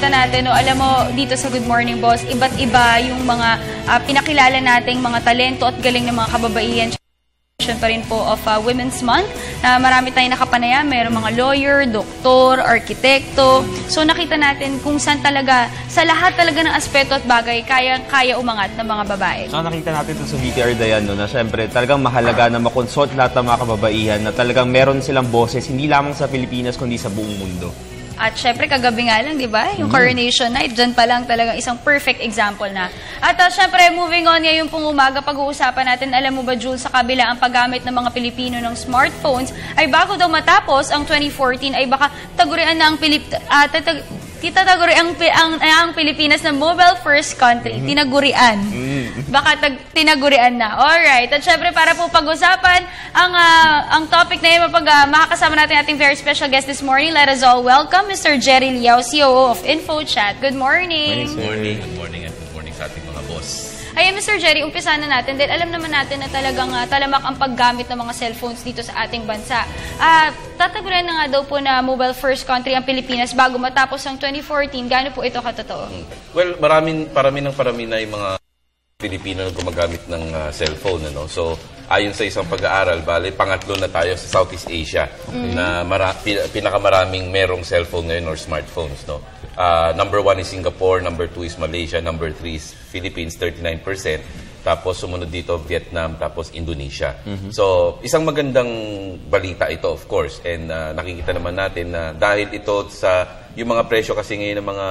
nakikita natin, no, alam mo, dito sa Good Morning Boss, iba't iba yung mga pinakilala nating mga talento at galing ng mga kababaihan pa rin po of Women's Month. Marami tayong nakapanayam, mayroong mga lawyer, doktor, arkitekto. So nakita natin kung saan talaga, sa lahat talaga ng aspeto at bagay, kaya umangat ng mga babae. So nakita natin ito sa VTR, Dayan, no, na syempre talagang mahalaga na makonsult lahat ng mga kababaihan na talagang meron silang boses, hindi lamang sa Pilipinas, kundi sa buong mundo. At syempre, kagabi nga lang, di ba? Yung Coronation Night, dyan pa lang talagang isang perfect example na. At syempre, moving on ngayon pong umaga, pag-uusapan natin, alam mo ba, Jules, sa kabila ang paggamit ng mga Pilipino ng smartphones, ay bago daw matapos ang 2014, ay baka tagurian na ang ang Pilipinas na mobile first country. Tinagurian. Baka tinagurian na. Alright. At syempre, para po pag-usapan ang topic na yun, makakasama natin ating very special guest this morning. Let us all welcome Mr. Jerry Liao, COO of InfoChat. Good morning. Good morning. Good morning and good morning sa ating mga boss. Ayan, Mr. Jerry, umpisa na natin dahil alam naman natin na talagang talamak ang paggamit ng mga cellphones dito sa ating bansa. Tataguran na nga daw po na mobile first country ang Pilipinas bago matapos ang 2014. Gaano po ito katotoo? Well, parami na yung mga Pilipino na gumagamit ng cellphone. Ano? So, ayon sa isang pag-aaral, pangatlo na tayo sa Southeast Asia na pinakamaraming merong cellphone ngayon or smartphones. No? Number 1 is Singapore, number 2 is Malaysia, number 3 is Philippines, 39%. Tapos sumunod dito Vietnam, tapos Indonesia. So, isang magandang balita ito, of course. And nakikita naman natin na dahil ito sa yung mga presyo kasi ngayon ng mga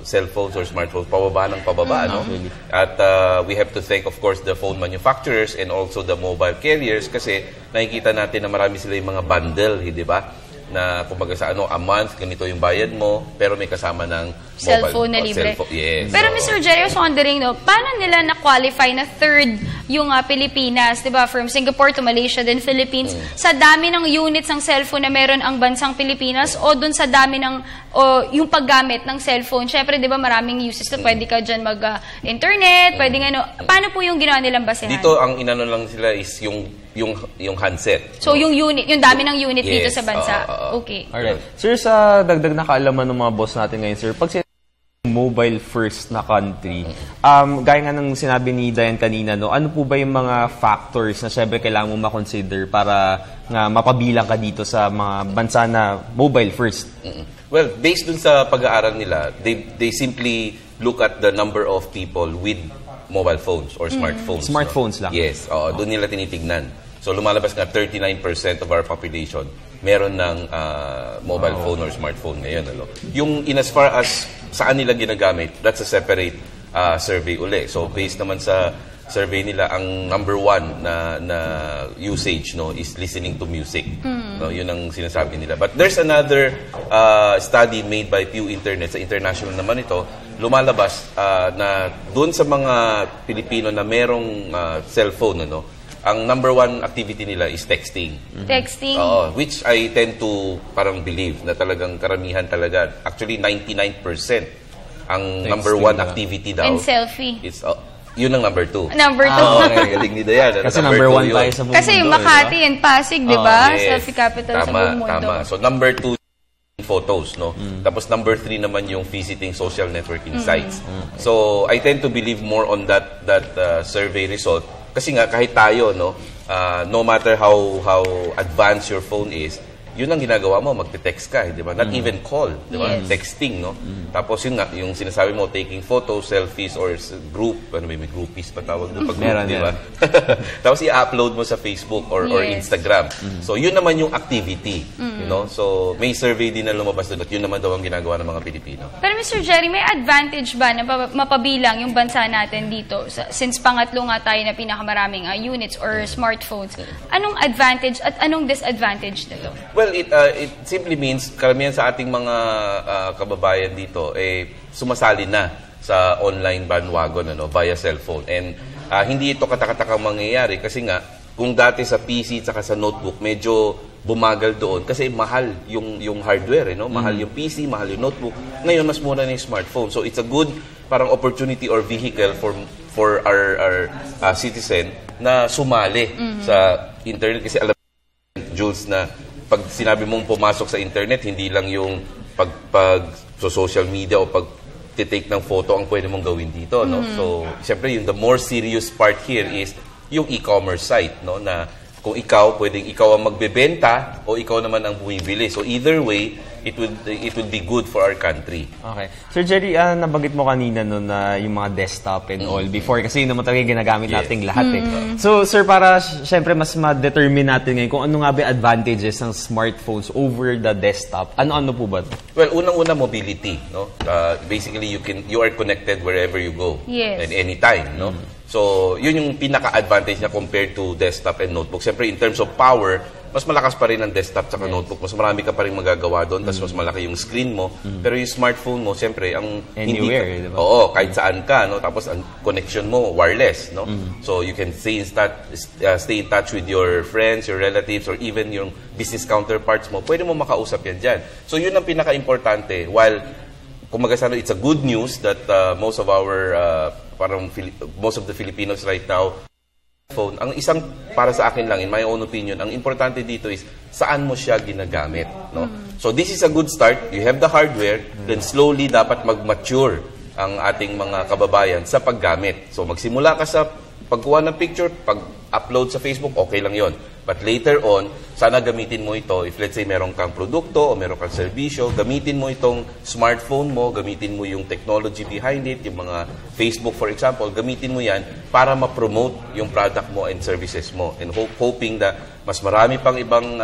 cellphones or smartphones, pababa ng pababa. No? At we have to thank, of course, the phone manufacturers and also the mobile carriers kasi nakikita natin na marami sila yung mga bundle, di ba? Na kumbaga sa a month, ganito yung bayad mo, pero may kasama ng cellphone na libre. Yes. Pero Mr. Jerry, I was wondering, no, paano nila na-qualify na third yung Pilipinas, di ba? From Singapore to Malaysia, then Philippines. Sa dami ng units ng cellphone na meron ang bansang Pilipinas o dun sa dami ng yung paggamit ng cellphone? Syempre, di ba, maraming uses na pwede ka dyan mag-internet, pwede nga, paano po yung ginawa nilang basehan? Dito, ang inano lang sila is yung handset. So, yung unit, yung dami ng unit dito sa bansa. Okay. Alright. Sir, sa dagdag na kaalaman ng mga boss natin ngayon, sir, pag mobile first na country, gaya nga ng sinabi ni Dayan kanina, no, ano po ba yung mga factors na syempre kailangan mo makonsider para nga mapabilang ka dito sa mga bansa na mobile first? Well, based dun sa pag-aaral nila, they simply look at the number of people with mobile phones or smartphones. Smartphones lang? Yes. Doon nila tinitignan. So, lumalabas nga 39% of our population meron ng mobile phone or smartphone ngayon. Ano? Yung in as far as saan nila ginagamit, that's a separate survey uli. So, based naman sa survey nila, ang number 1 na usage is listening to music. No, yun ang sinasabi nila. But there's another study made by Pew Internet, sa international naman ito, lumalabas na doon sa mga Pilipino na merong cellphone, ang number 1 activity nila is texting. Texting? Which I tend to parang believe na talagang karamihan talaga. Actually, 99% ang texting number 1 activity daw. And selfie. It's, yun ang number 2. Number 2. Galing ni Dayan. Kasi number 1 tayo sa buong mundo. Kasi yung Makati and Pasig, di ba? Yes. Selfie capital sa buong mundo. Tama. So, number 2, photos, no? Tapos number 3 naman yung visiting social networking sites. So, I tend to believe more on that survey result. Kasi nga, kahit tayo, no matter how advanced your phone is, yun ang ginagawa mo, magte-text ka, di ba? Not even call, di ba? Yes. Texting, no? Tapos yun nga, yung sinasabi mo, taking photos, selfies, or group, may groupies pa tawag doon pag group, di ba? Tapos i-upload mo sa Facebook or Instagram. So, yun naman yung activity, you know? So, may survey din na lumabas doon at yun naman daw ang ginagawa ng mga Pilipino. Pero Mr. Jerry, may advantage ba na mapabilang yung bansa natin dito? Since pangatlo nga tayo na pinakamaraming units or smartphones, anong advantage at anong disadvantage nito? Well, it simply means karamihan sa ating mga kababayan dito sumasali na sa online bandwagon via cellphone. And hindi ito katakatakang mangyayari kasi nga kung dati sa PC at sa notebook medyo bumagal doon kasi mahal yung hardware, mahal yung PC, mahal yung notebook. Ngayon mas mura na yung smartphone. So it's a good parang opportunity or vehicle for our citizen na sumali sa internet kasi alam Jules na pag sinabi mong pumasok sa internet, hindi lang yung social media o pag-take ng photo ang pwede mong gawin dito, no? So, siyempre, the more serious part here is yung e-commerce site, no? Na kung pwedeng ikaw ang magbebenta o ikaw naman ang bumibili. So, either way, it would be good for our country. Okay. Sir Jerry, nabanggit mo kanina no, na yung mga desktop and all before kasi yun naman talaga ginagamit nating lahat eh. So sir, para syempre mas ma-determine natin ngayon kung ano nga ba advantages ng smartphones over the desktop, ano-ano po ba? Well, unang-una mobility, no? Basically you are connected wherever you go. Yes. At any time, no? So, yun yung pinaka-advantage niya compared to desktop and notebook. Siyempre, in terms of power, mas malakas pa rin ang desktop sa notebook. Mas marami ka pa rin magagawa doon, tapos mas malaki yung screen mo. Pero yung smartphone mo, siyempre, anywhere, hindi diba? Oo, kahit saan ka, no? Tapos ang connection mo, wireless, no? So, you can stay in touch with your friends, your relatives, or even yung business counterparts mo. Pwede mo makausap yan dyan. So, yun ang pinaka-importante. While, kumaga sana, it's a good news that most of the Filipinos right now phone. Ang isang, para sa akin lang, in my own opinion, ang importante dito is saan mo siya ginagamit. No? So this is a good start. You have the hardware, then slowly dapat mag-mature ang ating mga kababayan sa paggamit. So magsimula ka sa pagkuha ng picture, pag-upload sa Facebook, okay lang yon. But later on, sana gamitin mo ito. If let's say meron kang produkto o meron kang serbisyo, gamitin mo itong smartphone mo, gamitin mo yung technology behind it, yung mga Facebook for example, gamitin mo yan para ma-promote yung product mo and services mo. And hoping that mas marami pang ibang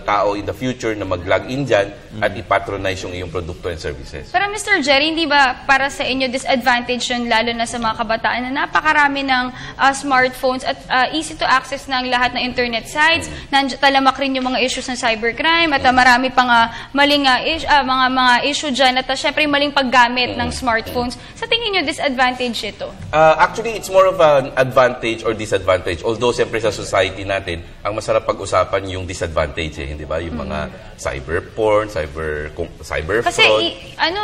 tao in the future na mag-log in dyan at ipatronize yung iyong produkto and services. Pero Mr. Jerry, hindi ba para sa inyo disadvantage yun lalo na sa mga kabataan na napakarami ng smartphones at easy to access ng lahat ng internet sites, talamak rin yung mga issues ng cybercrime at marami pang maling mga issue dyan at syempre maling paggamit ng smartphones. Sa tingin nyo, disadvantage ito? Actually, it's more of an advantage or disadvantage. Although, siyempre sa society natin, ang masarap pag-usapan yung disadvantage, di ba? Yung mga cyber porn, cyber fraud. Kasi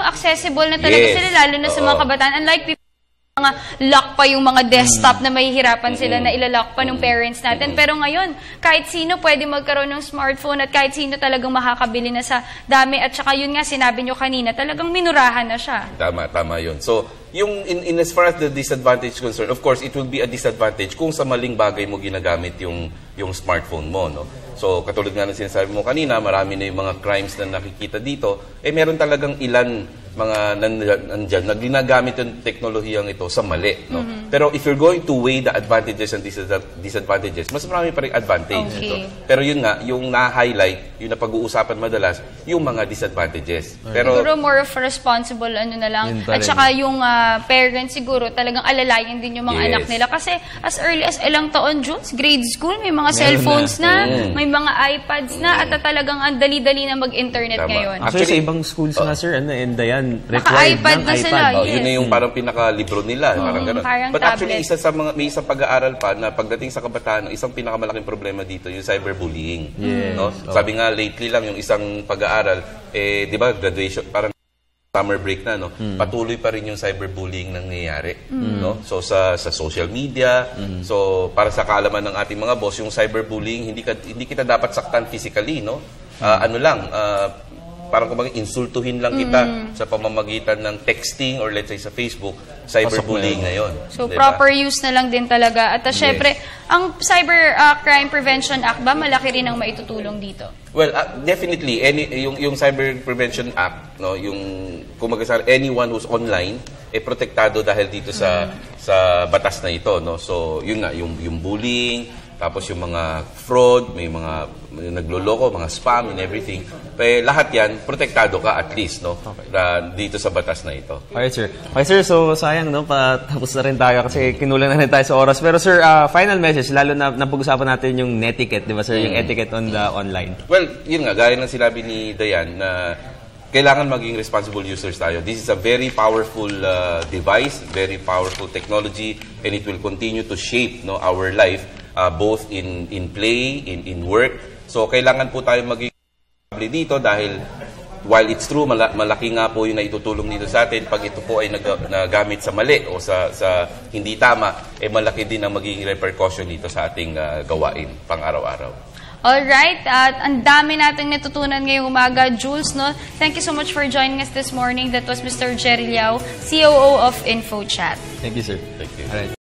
accessible na talaga sila lalo na sa mga kabataan. Unlike mga lock pa yung mga desktop na mahihirapan sila na ilalock pa ng parents natin. Pero ngayon, kahit sino pwede magkaroon ng smartphone at kahit sino talagang makakabili na sa dami. At saka yun nga, sinabi nyo kanina, talagang minurahan na siya. Tama yun. So, yung in as far as the disadvantage concerned, of course, it will be a disadvantage kung sa maling bagay mo ginagamit yung smartphone mo, no? So, katulad nga ng sinasabi mo kanina, marami na yung mga crimes na nakikita dito, meron talagang ilan mga nandyan na ginagamit yung teknolohiyang ito sa mali, no? Pero if you're going to weigh the advantages and disadvantages, mas marami pa rin advantage ito. Pero yun nga, yung na-highlight, yung napag-uusapan madalas, yung mga disadvantages. Pero siguro more of responsible na lang. At saka yung parents siguro talagang alalayan din yung mga anak nila. Kasi as early as ilang taon, Jules, grade school, may mga cellphones na, may mga iPads na, at talagang ang dali-dali na mag-internet ngayon. Actually, sa ibang schools nga, sir, and yan, required iPad na sila. Yun na yung parang pinaka-libro nila. Parang ganun. But actually, may isang pag-aaral pa na pagdating sa kabataan, isang pinakamalaking problema dito, yung cyberbullying. No? Sabi nga, lately lang, yung isang pag-aaral, di ba, graduation, parang summer break na, no? Patuloy pa rin yung cyberbullying nangyayari, no? So sa social media, so para sa kaalaman ng ating mga boss, yung cyberbullying hindi kita dapat saktan physically, no? Parang kumbaga insultuhin lang kita sa pamamagitan ng texting or let's say sa Facebook, cyberbullying ngayon. So proper use na lang din talaga. At syempre, ang Cyber Crime Prevention Act ba malaki rin ang maitutulong dito? Well, definitely yung Cyber Prevention Act, no, yung kumbaga anyone who's online protektado dahil dito sa batas na ito, no. So, yun nga yung bullying, tapos yung mga fraud, may mga nagloloko, mga spam and everything. Lahat yan, protektado ka at least, no? Dito sa batas na ito. Okay, sir. Okay, sir. So, sayang, no? Patapos na rin tayo kasi kinulang na rin tayo sa oras. Pero, sir, final message, lalo na napag-usapan natin yung netiquette, di ba, sir? Yung etiquette on the online. Well, yun nga, gaya ng sinabi ni Dayan na kailangan maging responsible users tayo. This is a very powerful device, very powerful technology, and it will continue to shape, no, our life, both in play, in work. So, kailangan po tayo maging dito dahil while it's true, malaki nga po yung naitutulong dito sa atin, pag ito po ay nagamit sa mali o sa hindi tama, malaki din ang magiging repercussion dito sa ating gawain pang araw-araw. Alright, at ang dami nating natutunan ngayong umaga, Jules, no? Thank you so much for joining us this morning. That was Mr. Jerry Liao, COO of InfoChat. Thank you, sir. Thank you. Alright.